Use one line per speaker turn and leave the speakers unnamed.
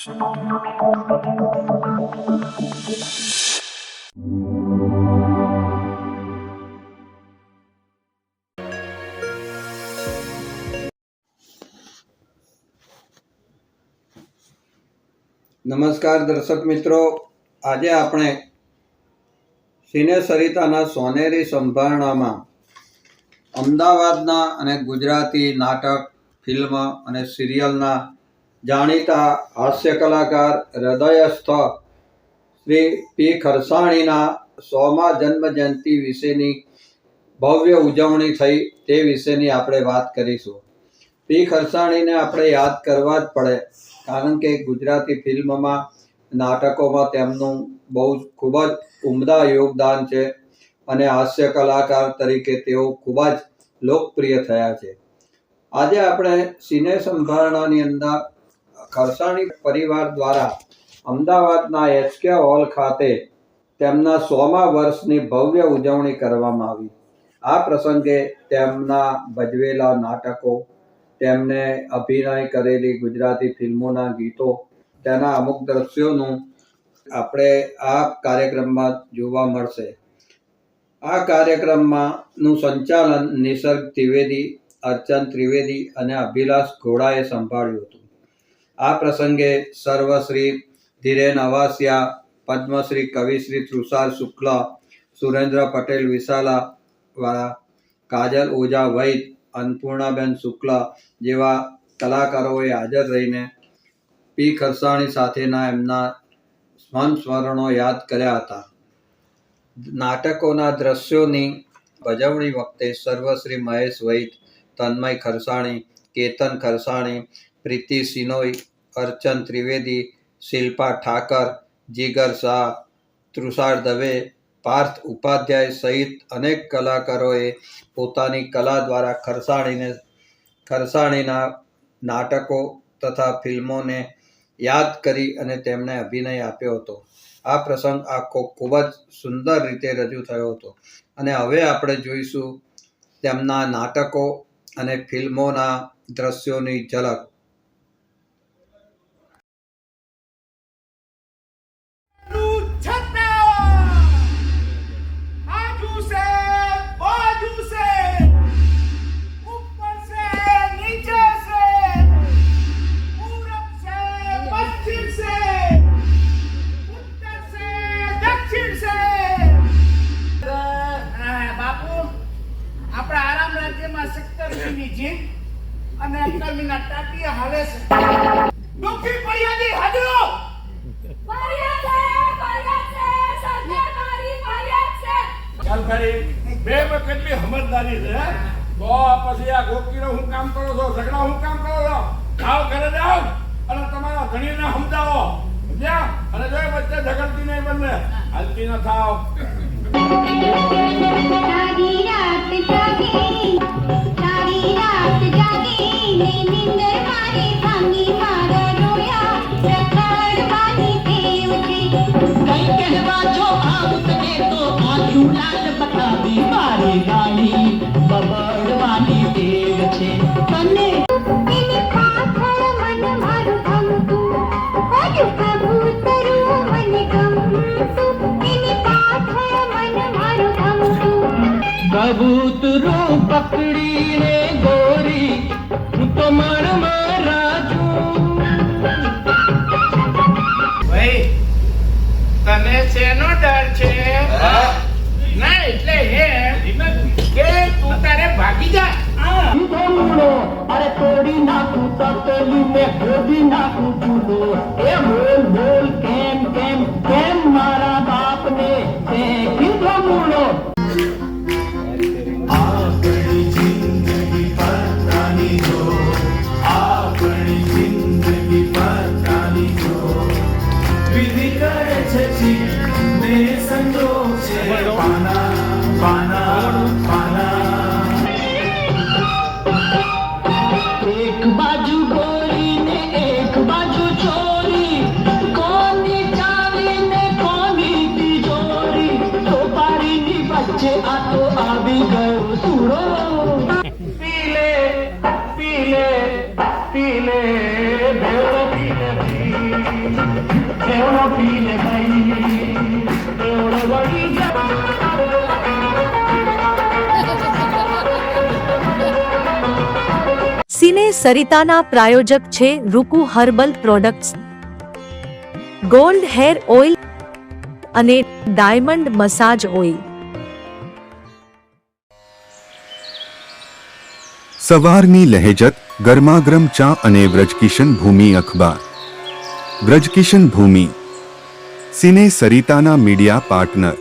નમસ્કાર દર્શક મિત્રો, આજે આપણે સિને સરિતાના સોનેરી સંભારણામાં અમદાવાદના અને ગુજરાતી નાટક, ફિલ્મ અને સિરિયલના જાણીતા હાસ્ય કલાકાર હૃદયસ્થ શ્રી પી ખરસાણીના 100મા જન્મજયંતિ વિશેની ભવ્ય ઉજવણી થઈ તે વિશેની આપણે વાત કરીશું. પી ખરસાણીને આપણે યાદ કરવા જ પડે, કારણ કે ગુજરાતી ફિલ્મમાં, નાટકોમાં તેમનું ખૂબ જ ઉમદા યોગદાન છે અને હાસ્ય કલાકાર તરીકે તેઓ ખૂબ જ લોકપ્રિય થયા છે. આજે આપણે સિને સંભારણાની અંદર ખરસાણી પરિવાર દ્વારા અમદાવાદના HK હોલ ખાતે તેમના 100મા વર્ષની ભવ્ય ઉજવણી કરવામાં આવી. આ પ્રસંગે તેમના ભજવેલા નાટકો, તેમને અભિનય કરેલી ગુજરાતી ફિલ્મોના ગીતો, તેના અમુક દ્રશ્યોનું આપણે આ કાર્યક્રમમાં જોવા મળશે. આ કાર્યક્રમનું સંચાલન નિસર્ગ ત્રિવેદી, અર્ચન ત્રિવેદી અને અભિલાષ ઘોડાએ સંભાળ્યું હતું. આ પ્રસંગે સર્વશ્રી ધીરેન અવાસિયા, પદ્મશ્રી કવિશ્રી તુષાર શુક્લ, સુરેન્દ્ર પટેલ વિશાલાવાળા, કાજલ ઓઝા વૈદ, અન્નપૂર્ણાબેન શુક્લ જેવા કલાકારોએ હાજર રહીને પી ખરસાણી સાથેના એમના સંસ્મરણો યાદ કર્યા હતા. નાટકોના દ્રશ્યોની ભજવણી વખતે સર્વશ્રી મહેશ વૈદ, તન્મય ખરસાણી, કેતન ખરસાણી, પ્રીતિ સિનોઈ, અર્ચન ત્રિવેદી, શિલ્પા ઠાકર, જીગર શાહ, તૃષાર દવે, પાર્થ ઉપાધ્યાય સહિત અનેક કલાકારોએ પોતાની કલા દ્વારા ખરસાણીના નાટકો તથા ફિલ્મોને યાદ કરી અને તેમણે અભિનય આપ્યો હતો. આ પ્રસંગ આખો ખૂબ જ સુંદર રીતે રજૂ થયો હતો અને હવે આપણે જોઈશું તેમના નાટકો અને ફિલ્મોના દ્રશ્યોની ઝલક.
કેટલી સમજદારી છે. તો પછી આ ગોકીનો હું કામ કરો છો, ઝઘડા હું કામ કરો છો? આવ ઘરે જાઓ અને તમારા ધણીને સમજાવો, સમજ્યા? અને જો વચ્ચે ઝઘડતી નહીં, બંને હલતી ન થાવ.
સારી રાત જાગી, સારી રાત જાગી, ને નિંદર મારી ભાંગી, મારા રોયા રખડવાની ટેવ છે. કઈ કહેવા જો આવત ને તો આખું લાલ બતાવી, મારી ગાડી બબડવાની ટેવ છે. તને એને પાછળ મન મારું ગમતું, હજુ કબૂતરું મને ગમતું, એને પાછળ મન મારું ગમતું. કબૂતરું પકડીને ગોરી હું તો મનમાં રાજું.
ભાઈ, તને શેનો ડર છે? ના એટલે કે તું તારે ભાગી જા.
અરે તોડી નાખું તપેલી ને ખોદી નાખું ચૂલો. એ બોલ બોલ કેમ કેમ કેમ મારા બાપને તે કીધો મૂળો.
આપણી જિંદગી પતાની જો, આપણી જિંદગી પતાની જો, વિધિ કરે છે ઠીક ને સંજોગ છે પાના પાના પાના.
એક બાજુ ગોરી ને એક બાજુ ચોરી, એવડો પીલે ભાઈ એવડો વળી
સિને સરિતાના પ્રાયોજક છે Ruku herbal products, gold hair oil અને ડાયમંડ મસાજ ઓઇલ.
સવારની લહેજત, ગરમાગરમ ચા અને વ્રજકિશન ભૂમિ અખબાર. વ્રજકિશન ભૂમિ સિને સરિતાના મીડિયા પાર્ટનર.